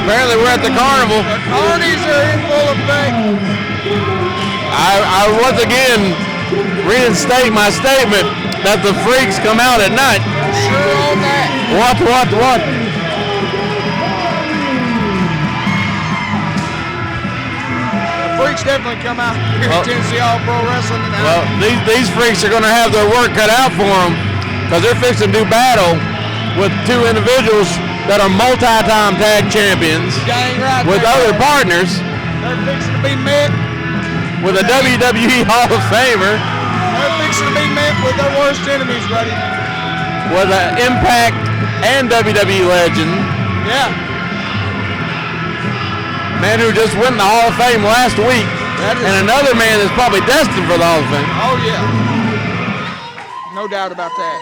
Well, apparently we're at the carnival. The Carnies are in full effect. I once again reinstate my statement that the freaks come out at night. Sure on that. What? The freaks definitely come out here at Tennessee All Pro Wrestling tonight. Well, these freaks are going to have their work cut out for them because they're fixing to do battle with two individuals that are multi-time tag champions right with other partners. They're fixing to be met with a WWE Hall of Famer. They're fixing to be met with their worst enemies, buddy. With an Impact and WWE legend. Yeah. Man who just went in the Hall of Fame last week. And another man that's probably destined for the Hall of Fame. Oh, yeah. No doubt about that.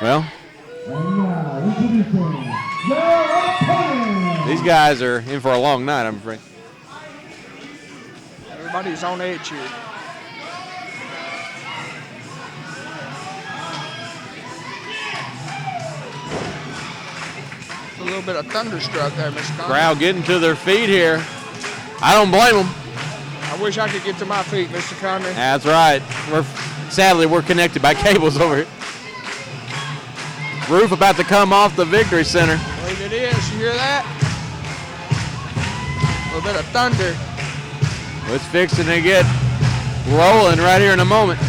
Well, these guys are in for a long night, I'm afraid. Everybody's on edge here. A little bit of thunderstruck there, Mr. Gunn. Crowd getting to their feet here. I don't blame them. I wish I could get to my feet, Mr. Connery. That's right. Sadly, we're connected by cables over here. Roof about to come off the Victory Center. I believe it is. You hear that? A little bit of thunder. It's fixing to get rolling right here in a moment.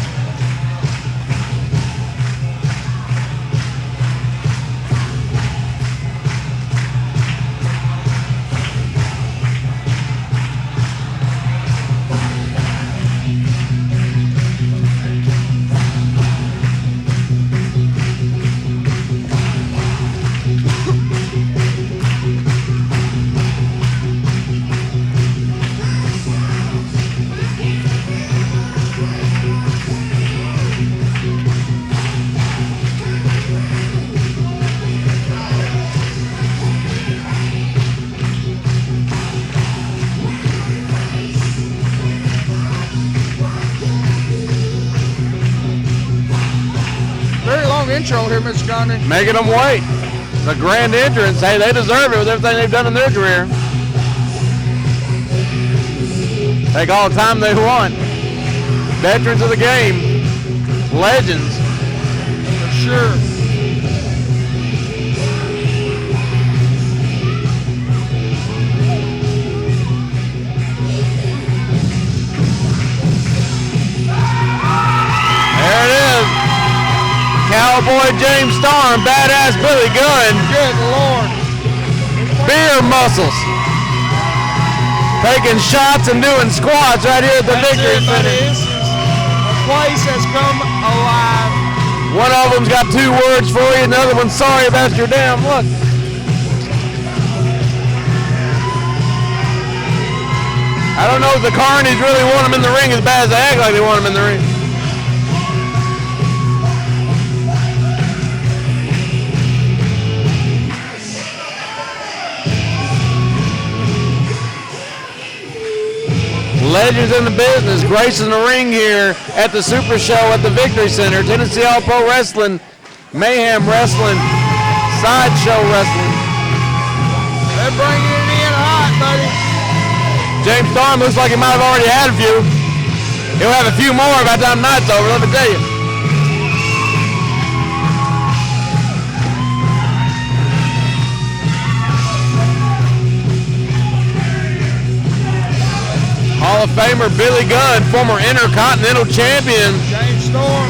Intro here, Mr. Gunner. Making them wait. The grand entrance. Hey, they deserve it with everything they've done in their career. Take all the time they want. Veterans of the game. Legends. For sure. There it is. Cowboy James Starr and Badass Billy Gunn. Good Lord. Beer muscles. Taking shots and doing squats right here at the Victory Center. The place has come alive. One of them's got 2 words for you, another one's sorry about your damn luck. I don't know if the Carnies really want them in the ring as bad as they act like they want them in the ring. Legends in the business, gracing the ring here at the Super Show at the Victory Center. Tennessee All Pro Wrestling, Mayhem Wrestling, Sideshow Wrestling. They're bringing it in hot, buddy. James Storm looks like he might have already had a few. He'll have a few more by the time night's over, let me tell you. Hall of Famer Billy Gunn, former Intercontinental Champion. James Storm.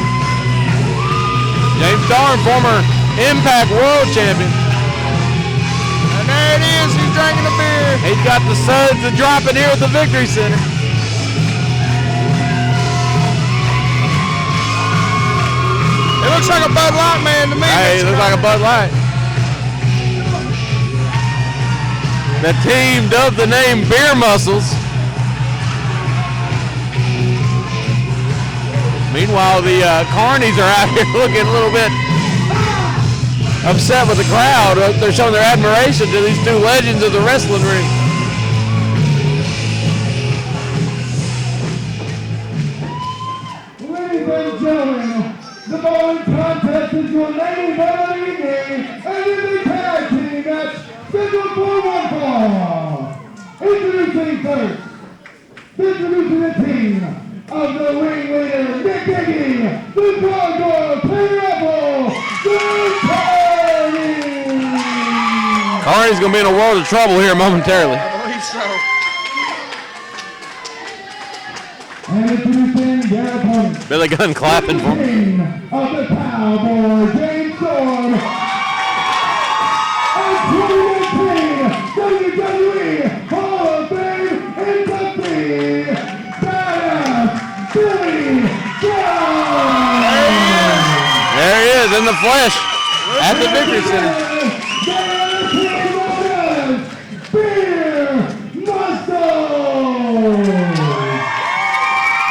James Storm, former Impact World Champion. And there it is, he's drinking a beer. He's got the suds to drop in here at the Victory Center. It looks like a Bud Light man to me. Hey, it looks like a Bud Light. The team dubbed the name Beer Muscles. Meanwhile, the Carnies are out here looking a little bit upset with the crowd. They're showing their admiration to these 2 legends of the wrestling ring. Ladies and gentlemen, the following contest is your ladies of the evening and in the tag team match scheduled for 1 Introducing first. Introducing the team of the ringleader, Nick Diggy, the gargoyle, Pineapple, the Carnies. Carney's going to be in a world of trouble here momentarily. I believe so. And introducing their opponent. Billy Gunn clapping for him. King of the Cowboy, James Storm. And 2019 WWE Hall of Fame inductee, Badass Billy Gunn. There he is in the flesh at the Victory Center. Beer Muscle.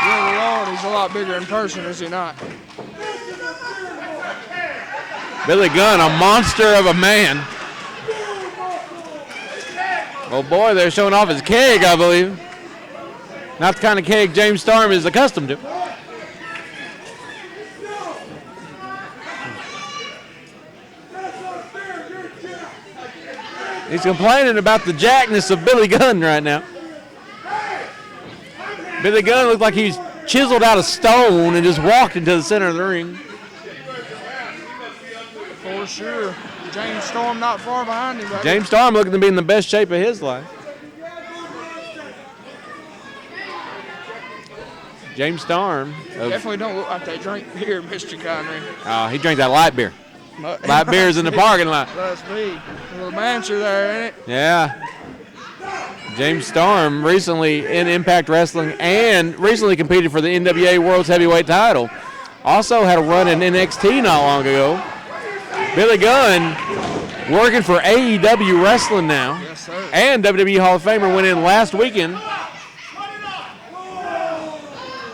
Yeah, Lord, he's a lot bigger in person, is he not? Billy Gunn, a monster of a man. Oh boy, they're showing off his keg, I believe. Not the kind of keg James Storm is accustomed to. He's complaining about the jackness of Billy Gunn right now. Billy Gunn looked like he's chiseled out of stone and just walked into the center of the ring. For sure. James Storm not far behind him. James Storm looking to be in the best shape of his life. James Storm. Definitely don't look like they drink beer, Mr. Connery. He drank that light beer. Light beer's in the parking lot. Must be. A little mancher there, ain't it? Yeah. James Storm recently in Impact Wrestling and recently competed for the NWA World's Heavyweight title. Also had a run in NXT not long ago. Billy Gunn working for AEW Wrestling now. Yes, sir. And WWE Hall of Famer went in last weekend.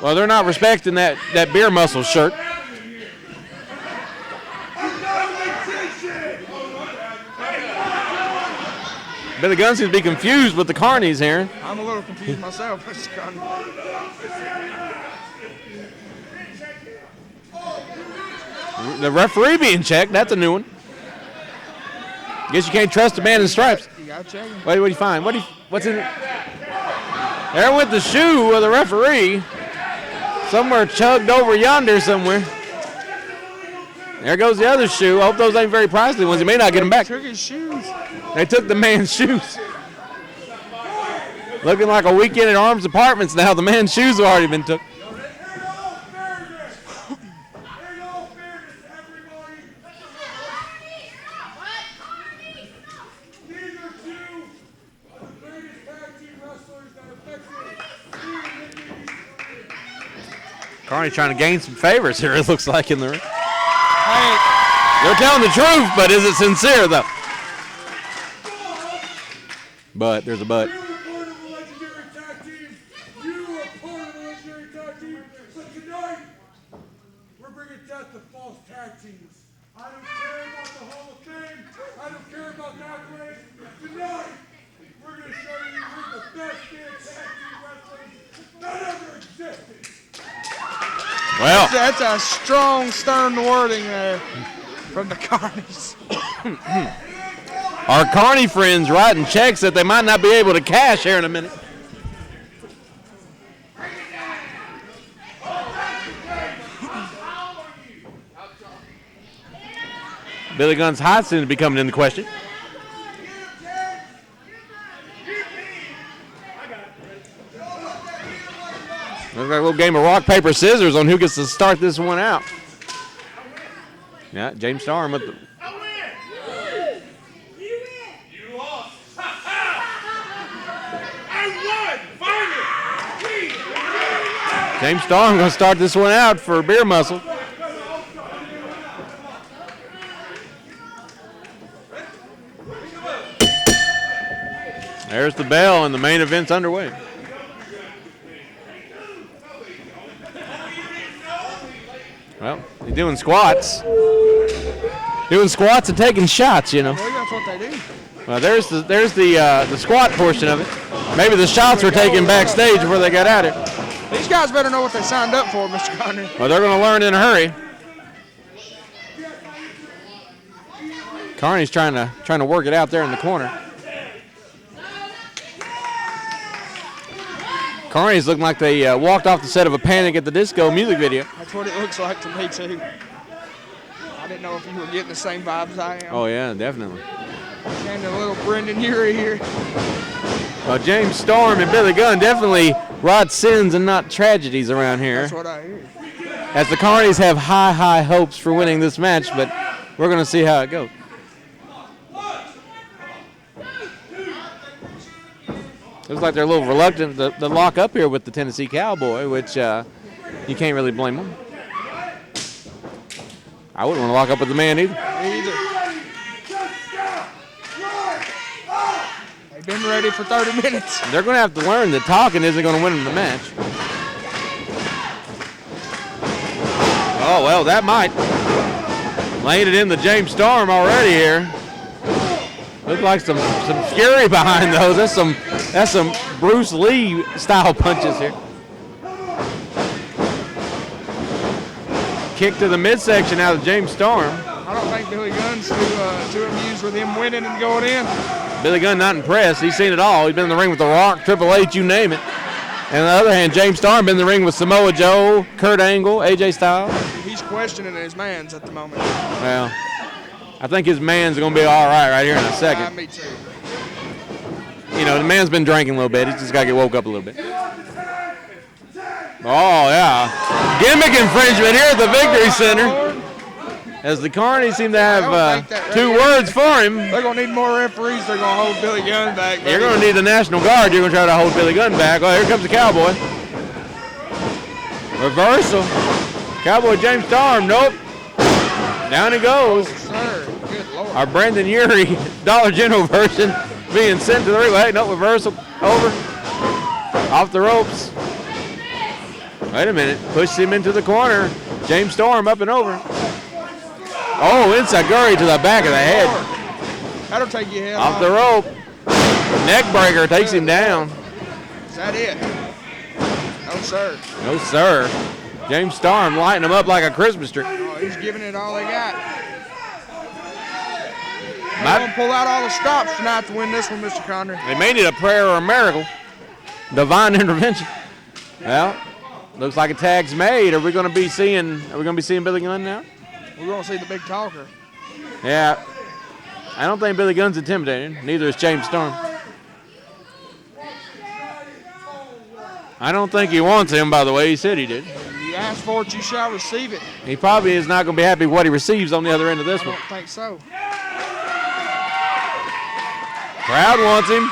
Well, they're not respecting that beer muscle shirt. Billy Gunn seems to be confused with the Carnies here. I'm a little confused myself, Mr. Connery. The referee being checked, that's a new one. Guess you can't trust a man in stripes. You gotta check him. What do you find? What's in it? There went the shoe of the referee. Somewhere chugged over yonder somewhere. There goes the other shoe. I hope those ain't very pricey ones. He may not get them back. Took his shoes. They took the man's shoes. Looking like a weekend at Arms Apartments now. The man's shoes have already been took. Carney trying to gain some favors here, it looks like, in the ring. Hey, They're telling the truth, but is it sincere, though? But, there's a but. You were part of the legendary tag team. But tonight, we're bringing death to false tag teams. I don't care about the Hall of Fame. I don't care about the accolades. Tonight, we're going to show you we're the best damn tag team wrestling that ever existed. Well, that's a strong, stern wording there from the Carnies. our Carney friends writing checks that they might not be able to cash here in a minute. Billy Gunn's height seems to be coming into question. Looks like a little game of rock, paper, scissors on who gets to start this one out. Yeah, James Storm with the... You lost. I won. James Storm going to start this one out for Beer Muscle. There's the bell and the main event's underway. Well, he's doing squats. Doing squats and taking shots, you know. Well, that's what they do. Well, there's the squat portion of it. Maybe the shots were taken backstage before they got at it. These guys better know what they signed up for, Mr. Connery. Well, they're going to learn in a hurry. Carney's trying to work it out there in the corner. Carnies looking like they walked off the set of a Panic at the Disco music video. That's what it looks like to me, too. I didn't know if you were getting the same vibes I am. Oh, yeah, definitely. And a little Brendan Urie here. Well, James Storm and Billy Gunn definitely wrought sins and not tragedies around here. That's what I hear. As the Carnies have high, high hopes for winning this match, but we're going to see how it goes. Looks like they're a little reluctant to lock up here with the Tennessee Cowboy, which you can't really blame them. I wouldn't want to lock up with the man either. They've been ready for 30 minutes. They're going to have to learn that talking isn't going to win them the match. Oh, well, that might. Laying it in the James Storm already here. Looks like some fury behind those. That's some Bruce Lee style punches here. Kick to the midsection out of James Storm. I don't think Billy Gunn's too amused with him winning and going in. Billy Gunn not impressed. He's seen it all. He's been in the ring with The Rock, Triple H, you name it. And on the other hand, James Storm been in the ring with Samoa Joe, Kurt Angle, AJ Styles. He's questioning his mans at the moment. Well, I think his man's going to be all right here in a second. Me too. You know, the man's been drinking a little bit. He's just got to get woke up a little bit. Oh, yeah. Gimmick infringement here at the Victory Center. As the Carnies seem to have 2 words for him. They're going to need more referees. They're going to hold Billy Gunn back. You're going to need the National Guard. You're going to try to hold Billy Gunn back. Oh, here comes the Cowboy. Reversal. Cowboy James Storm. Nope. Down he goes. Sir, good Lord. Our Brandon Urie Dollar General version being sent to the ring. Hey, no, reversal. Over. Off the ropes. Wait a minute. Pushed him into the corner. James Storm up and over. Oh, inside Gurry to the back of the head. That'll take your head off the rope. Neck breaker takes him down. Is that it? No, sir. No, sir. James Storm lighting him up like a Christmas tree. Oh, he's giving it all they got. They're going to pull out all the stops tonight to win this one, Mr. Conner. They may need a prayer or a miracle. Divine intervention. Well, looks like a tag's made. Are we going to be seeing Billy Gunn now? We're going to see the big talker. Yeah. I don't think Billy Gunn's intimidating. Neither is James Storm. I don't think he wants him, by the way. He said he did. You ask for it, you shall receive it. He probably is not going to be happy with what he receives on the other end of this one. I don't think so. Crowd wants him.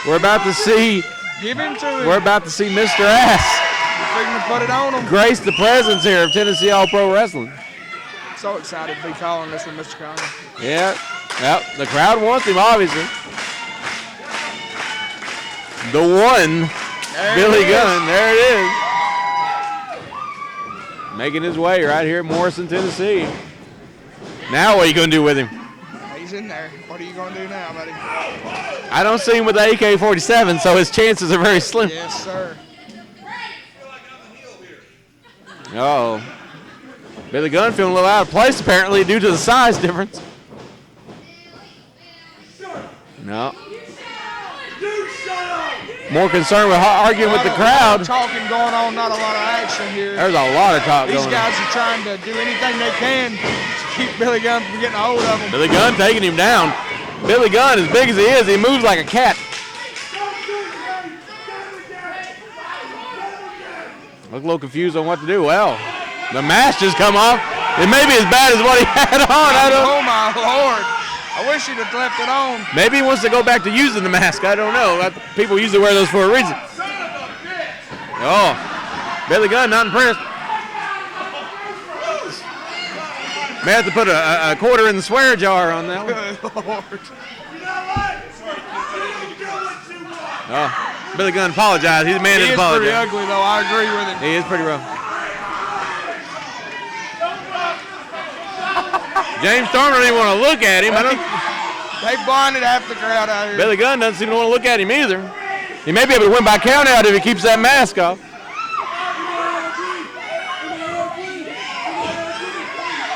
We're about to see. Give him to him. We're about to see Mr. Ass. You're figuring to put it on him. Grace the presence here of Tennessee All-Pro Wrestling. So excited to be calling this one, Mr. Conner. Yeah. Yep. The crowd wants him, obviously. The one, Billy Gunn. There it is. Making his way right here at Morrison, Tennessee. Now what are you going to do with him? He's in there. What are you going to do now, buddy? I don't see him with the AK-47, so his chances are very slim. Yes, sir. Uh-oh. Billy Gunn feeling a little out of place, apparently, due to the size difference. No. More concerned with arguing with the crowd. Talking going on, not a lot of action here. There's a lot of talk going on. These guys are trying to do anything they can to keep Billy Gunn from getting a hold of him. Billy Gunn taking him down. Billy Gunn, as big as he is, he moves like a cat. Look a little confused on what to do. Well, the mask just come off. It may be as bad as what he had on. Oh, my Lord. I wish he'd have left it on. Maybe he wants to go back to using the mask. I don't know. People usually wear those for a reason. Oh, Billy Gunn not impressed. May have to put a quarter in the swear jar on that one. Good Lord. Oh, Billy Gunn apologized. He's a man that apologized. He is pretty ugly, though. I agree with him. He is pretty rough. James Storm don't even want to look at him. They blinded half the crowd out here. Billy Gunn doesn't seem to want to look at him either. He may be able to win by count out if he keeps that mask off.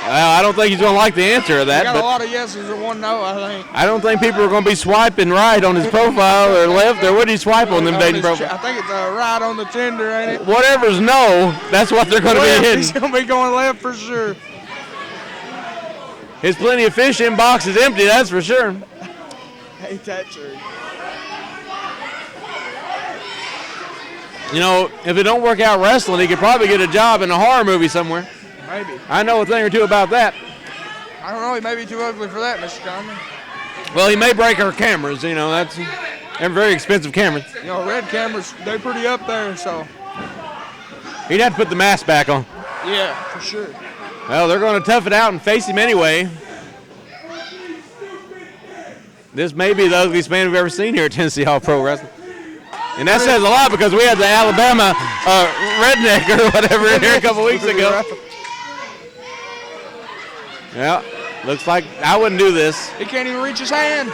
Well, I don't think he's going to like the answer of that. I got but a lot of yeses and one no, I think. I don't think people are going to be swiping right on his profile or left. Or what do you swipe on them dating profiles? I think it's right on the Tinder, ain't it? Whatever's no, that's what they're going to be hitting. He's going to be going left for sure. His plenty of fish inbox is empty, that's for sure. Ain't that true? You know, if it don't work out wrestling, he could probably get a job in a horror movie somewhere. Maybe. I know a thing or two about that. I don't know. He may be too ugly for that, Mr. Conley. Well, he may break our cameras. You know, they're very expensive cameras. You know, red cameras, they're pretty up there, so. He'd have to put the mask back on. Yeah, for sure. Well, they're going to tough it out and face him anyway. This may be the ugliest man we've ever seen here at Tennessee Hall Pro Wrestling. And that says a lot because we had the Alabama redneck or whatever in here a couple weeks ago. Yeah, looks like I wouldn't do this. He can't even reach his hand.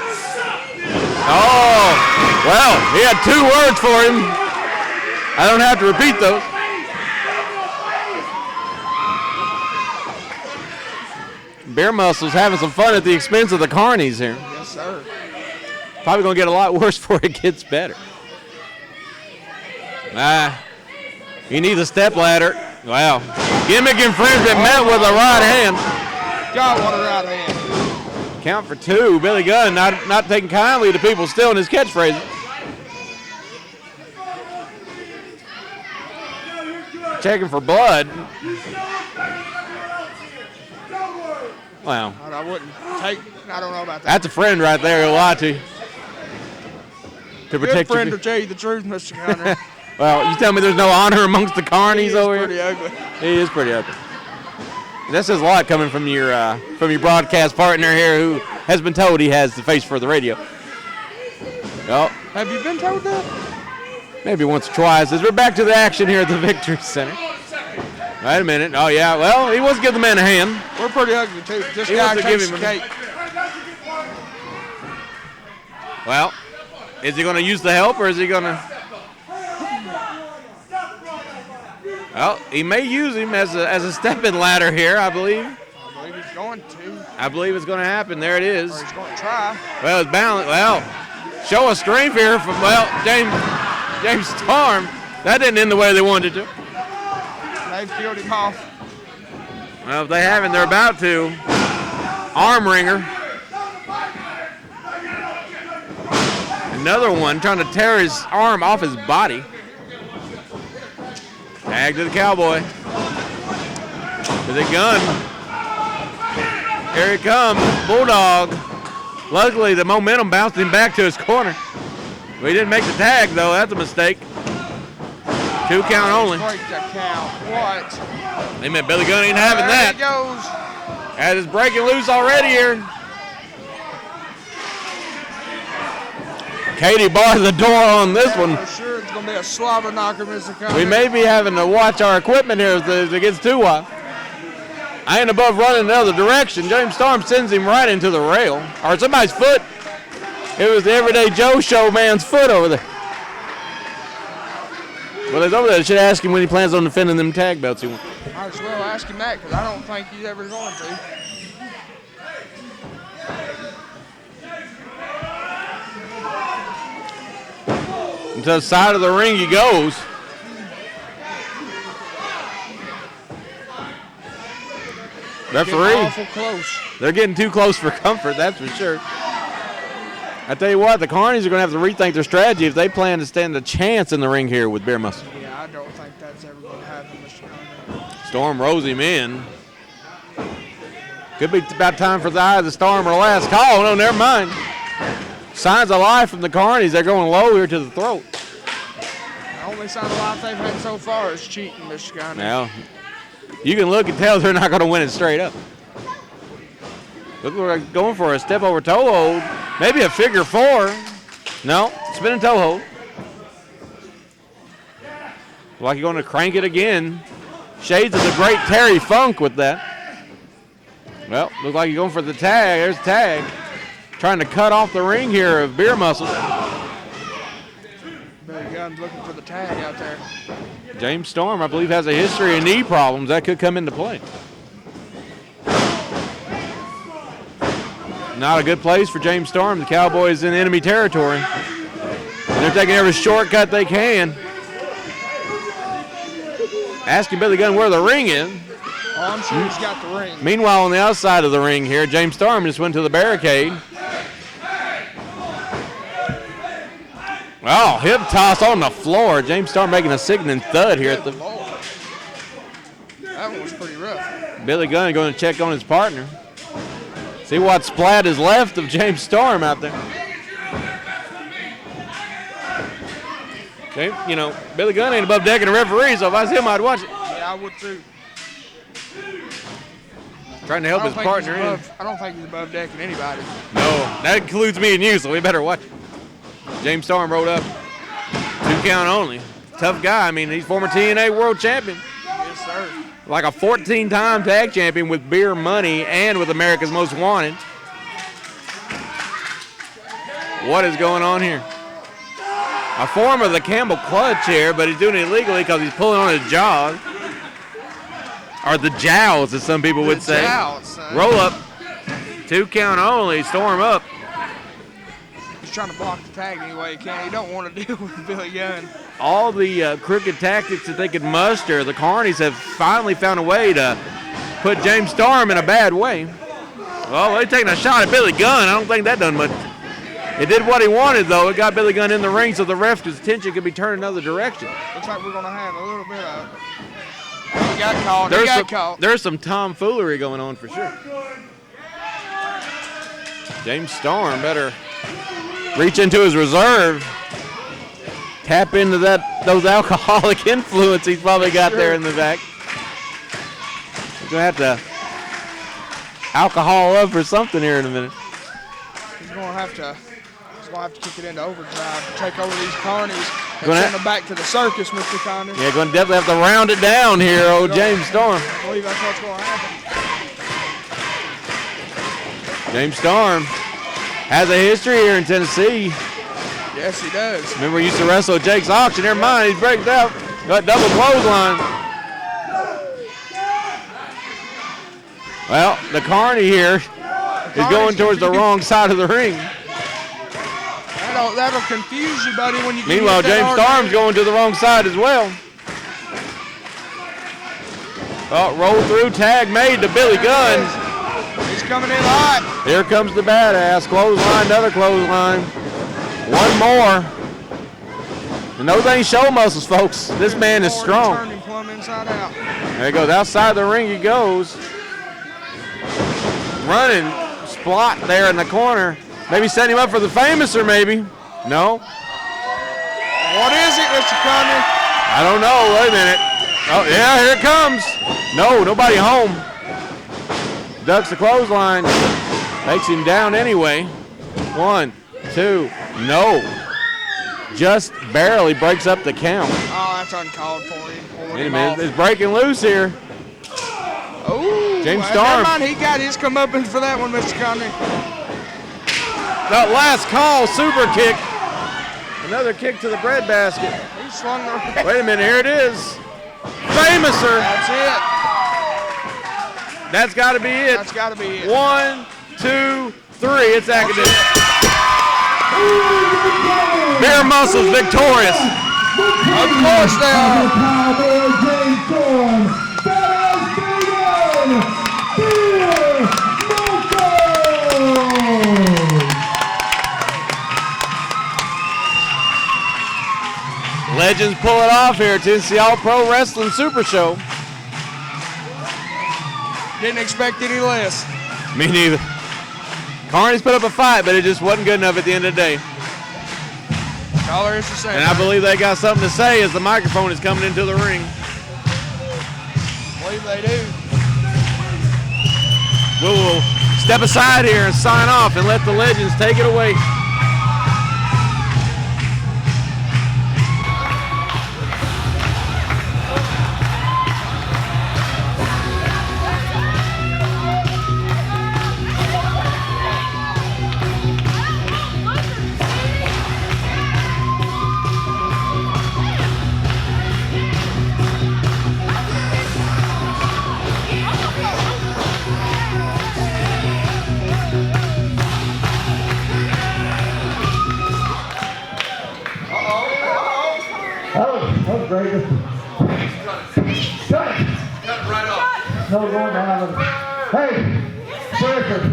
Oh, well, he had 2 words for him. I don't have to repeat those. Beer Muscle's having some fun at the expense of the Carnies here. Yes, sir. Probably going to get a lot worse before it gets better. He needs a step ladder. Wow. Gimmick infringement met with a right hand. God, what a right hand. Count for 2. Billy Gunn not taking kindly to people stealing his catchphrases. Checking for blood. Wow. I wouldn't take, I don't know about that. That's a friend right there. He'll lie to you. To protect Good friend you. to tell you the truth, Mr. Gunner. Well, you tell me there's no honor amongst the Carnies over here? He's pretty ugly. He is pretty ugly. That says a lot coming from your broadcast partner here who has been told he has the face for the radio. Oh. Have you been told that? Maybe once or twice. As we're back to the action here at the Victory Center. Wait a minute. Oh, yeah. Well, he wants to give the man a hand. We're pretty ugly, too. This He guy wants to give takes him the a- cake. Well, is he going to use the help or is he going to... Well, he may use him as a stepping ladder here, I believe. I believe he's going to. I believe it's going to happen. There it is. Or he's going to try. Well, it's balanced. Well, show a strength here from, James Storm. That didn't end the way they wanted it to. They've killed him off. Well, if they haven't, they're about to. Arm wringer. Another one trying to tear his arm off his body. Tag to the Cowboy. To the Gun. Here he comes. Bulldog. Luckily, the momentum bounced him back to his corner. We didn't make the tag, though. That's a mistake. 2 count only. Break the count. What? They meant Billy Gunn ain't having that. There he goes. That is breaking loose already here. Katie bars the door on this one. For sure, it's going to be a slobber knocker, Mr. Conley. We may be having to watch our equipment here as it gets too wild. I ain't above running the other direction. James Storm sends him right into the rail. Or somebody's foot. It was the Everyday Joe show man's foot over there. Well, he's over there. I should ask him when he plans on defending them tag belts he won. Might as well ask him that because I don't think he's ever going to. To the side of the ring he goes. Referee. Awful close. They're getting too close for comfort, that's for sure. I tell you what, the Carnies are going to have to rethink their strategy if they plan to stand a chance in the ring here with Beer Muscle. Yeah, I don't think that's ever going to happen, Mr. Conley. Storm rolls him in. Could be about time for the eye of the Storm or last call. No, never mind. Signs of life from the Carnies. They're going low here to the throat. The only sign of life they've had so far is cheating, Mr. Conley. Now, you can look and tell they're not going to win it straight up. Look, we're going for a step over toe hold. Maybe a figure 4. No, spinning toe hold. Like you're going to crank it again. Shades of the great Terry Funk with that. Well, looks like you're going for the tag. There's the tag. Trying to cut off the ring here of Beer Muscle. Billy Gunn's looking for the tag out there. James Storm, I believe, has a history of knee problems. That could come into play. Not a good place for James Storm. The Cowboys in enemy territory. And they're taking every shortcut they can. Asking Billy Gunn where the ring is. Oh, I'm sure he's got the ring. Meanwhile, on the outside of the ring here, James Storm just went to the barricade. Oh, hip toss on the floor. James Storm making a sickening thud here at the. That one was pretty rough. Billy Gunn going to check on his partner. See what splat is left of James Storm out there. Okay, you know, Billy Gunn ain't above decking a referee, so if I was him, I'd watch it. Yeah, I would too. Trying to help his partner in. I don't think he's above decking anybody. No, that includes me and you, so we better watch it. James Storm rolled up. 2 count only. Tough guy. I mean, he's former TNA world champion. Yes, sir. Like a 14-time tag champion with beer money and with America's Most Wanted. What is going on here? A form of the Campbell clutch here, but he's doing it illegally because he's pulling on his jaws. Or the jowls, as some people would say. Roll up. 2 count only. Storm up. He's trying to block the tag any way he can. He don't want to deal with Billy Gunn. All the crooked tactics that they could muster, the Carnies have finally found a way to put James Storm in a bad way. Well, they're taking a shot at Billy Gunn. I don't think that done much. It did what he wanted, though. It got Billy Gunn in the ring so the ref's attention could be turned another direction. Looks like we're going to have a little bit of... He got caught. There's some tomfoolery going on for sure. James Storm better reach into his reserve. Tap into those alcoholic influence he's probably got there in the back. He's going to have to alcohol up or something here in a minute. He's going to have to kick it into overdrive, take over these Carnies, and send them back to the circus, Mr. Condon. Yeah, going to definitely have to round it down here, old James Storm. I believe that's what's going to happen. James Storm has a history here in Tennessee. Yes, he does. Remember, he used to wrestle at Jake's auction. Never mind, he's breaks out. Got double clothesline. Well, the Carney here is going towards the wrong side of the ring. That'll confuse you, buddy, when you get Meanwhile, James Storm's going to the wrong side as well. Oh, roll through, tag made to Billy Gunn. He's coming in hot. Here comes the badass. Clothesline, another clothesline. One more. And those ain't show muscles, folks. This man is strong. Turning plumb inside out. There he goes. Outside the ring he goes. Running splot there in the corner. Maybe setting him up for the Famouser, maybe. No. What is it, Mr. Conner? I don't know. Wait a minute. Oh, yeah, here it comes. No, nobody home. Ducks the clothesline. Takes him down anyway. 1, 2. No. Just barely breaks up the count. Oh, that's uncalled for him. Wait a minute. It's breaking loose here. Oh, James Storm. Never mind, he got his comeuppance for that one, Mr. Conner. That last call, super kick. Another kick to the bread basket. He swung the... Wait a minute, here it is. Famouser. That's it. That's got to be it. That's got to be it. 1, 2, 3. It's academic. Bare muscles victorious. Of course they are. Legends pull it off here at Tennessee All Pro Wrestling Super Show. Didn't expect any less. Me neither. Carnies put up a fight, but it just wasn't good enough at the end of the day. All there is to say. And I believe they got something to say as the microphone is coming into the ring. I believe they do. We'll step aside here and sign off and let the Legends take it away. was great. Cut it right off. No going down. Hey, seriously,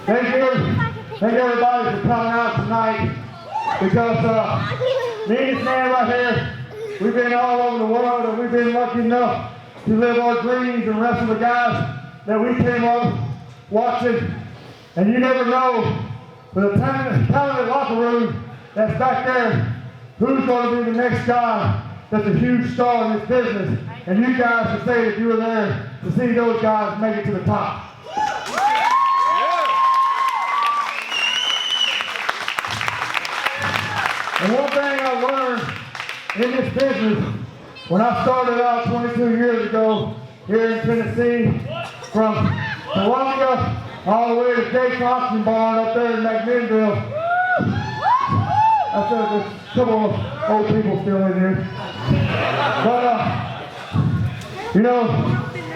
thank everybody for coming out tonight because me and this man right here, we've been all over the world and we've been lucky enough to live our dreams and wrestle the guys that we came up watching. And you never know, with a talented locker room that's back there, who's going to be the next guy that's a huge star in this business. And you guys can say that you were there to see those guys make it to the top. And one thing I learned in this business, when I started out 22 years ago here in Tennessee, from Columbia all the way to Jay Thompson Barn up there in McMinnville. I said there's a couple of old people still in here. But, you know,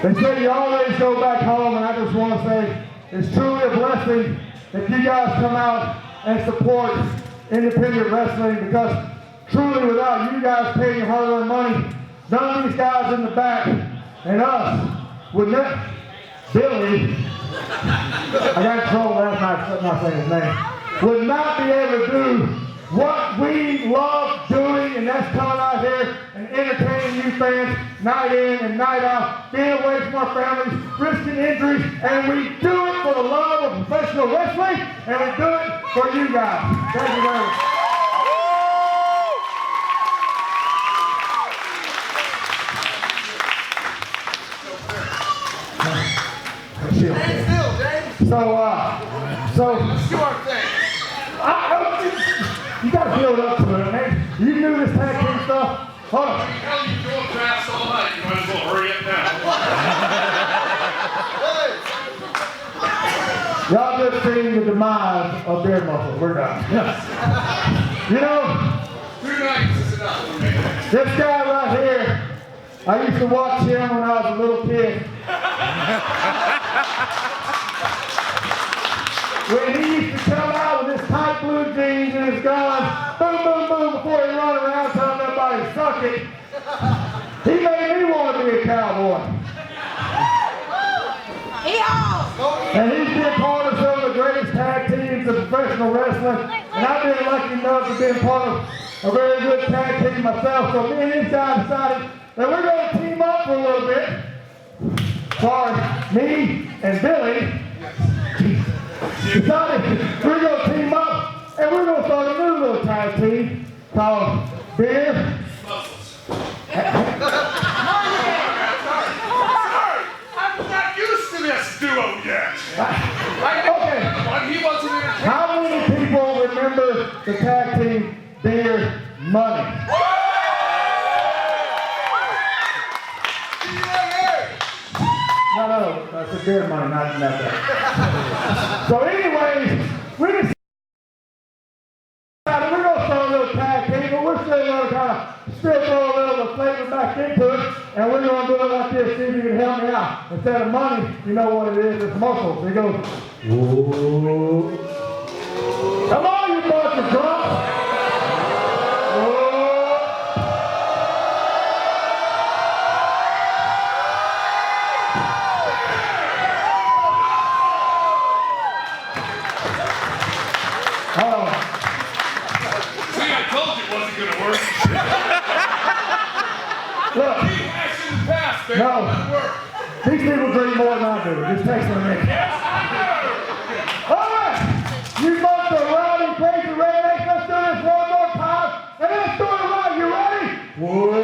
they say you always go back home, and I just want to say it's truly a blessing that you guys come out and support independent wrestling, because truly without you guys paying your hard-earned money, none of these guys in the back and us would not, Billy, I got in trouble last night for not saying his name, would not be able to do what we love doing, and that's coming out here and entertaining you fans night in and night out, being away from our families, risking injuries, and we do it for the love of professional wrestling, and we do it for you guys. Thank you very much. So let's do our thing. You gotta build up to it, man. You knew this tag team stuff. Hold on. Hell, you doing fast all night. You might as well hurry up now. Y'all just seen the demise of Beer Muscle. We're done. You know, 2 nights is enough. this guy right here, I used to watch him when I was a little kid. When he used to come out with his tight blue jeans and his gun, boom, boom, boom, before he run around telling everybody to suck it, he made me want to be a cowboy. And he's been part of some of the greatest tag teams of professional wrestling, and I've been lucky enough to be part of a very good tag team myself, so me and this guy decided that we're going to team up for a little bit. Sorry, me and Billy decided we're going to team up and we're going to start a new little tag team called Beer Muscles. I'm not used to this duo yet. Okay. He wasn't entertained. How many people remember the tag team Beer Money? No, that's a Beer Money, not that. So anyways, we decided we're going to start a little tag team, but we're still going to kind of still throw a little of the flavor back into it, and we're going to do it like this, see if you can help me out. Instead of money, you know what it is, it's muscles. It goes, whoa. Come on, you bunch of drunks. Look, no, these people drink more than I do. It just takes them a minute. All right, you bunch of rowdy, crazy rednecks, let's do this one more time, and let's do it right. You ready? Whoa.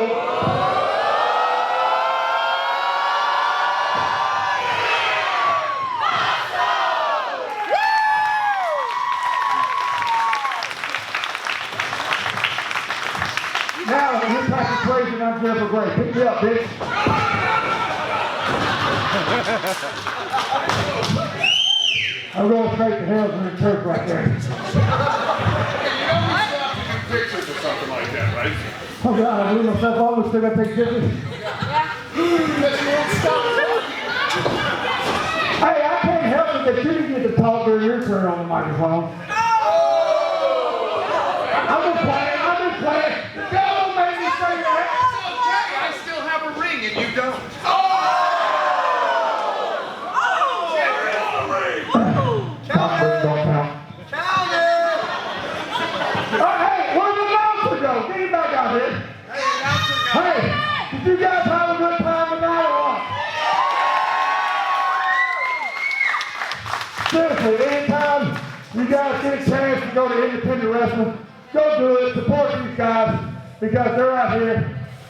Now, you're talking crazy and I'm here for great. Pick me up, bitch. I'm going straight to hell in the church right there. Hey, you know we still have to do pictures or something like that, right? Oh God, I blew myself off. We still got to take pictures. Because you won't stop. Hey, I can't help it that you didn't get to talk during your turn on the microphone. I'm just playing. The devil made me say that. and you don't. Don't count. Hey, where'd the announcer go? Get him back out here. Hey, did you guys have a good time tonight or what? Seriously, anytime you guys get a chance to go to independent wrestling, go do it. Support these guys because they're out here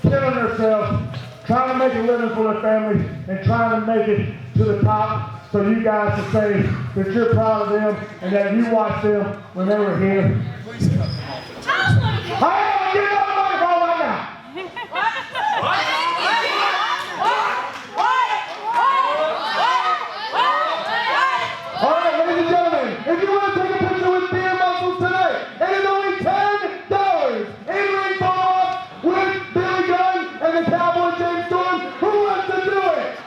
killing themselves, trying to make a living for their family, and trying to make it to the top. So you guys can say that you're proud of them and that you watched them when they were here. Hey, get up the microphone right now. All right, ladies and gentlemen, if you want to take a picture with Beer Muscles tonight, it is only $10. In-ring photo with Billy Gunn and the Cowboy James Storm. Who wants to do it?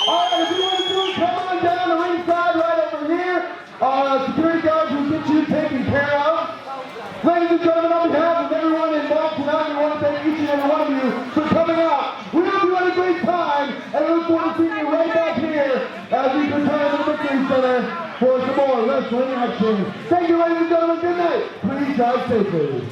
All right, if you want to do it, come on down the ringside right over here. Security guards will get you taken care of. Ladies and gentlemen, on behalf of everyone involved tonight, we want to thank each and every one of you for coming out. We hope you had a great time, and we look forward to seeing you right back here as we return to the Victory Center for some more wrestling action. Thank you, ladies and gentlemen. Good night. Please drive safely.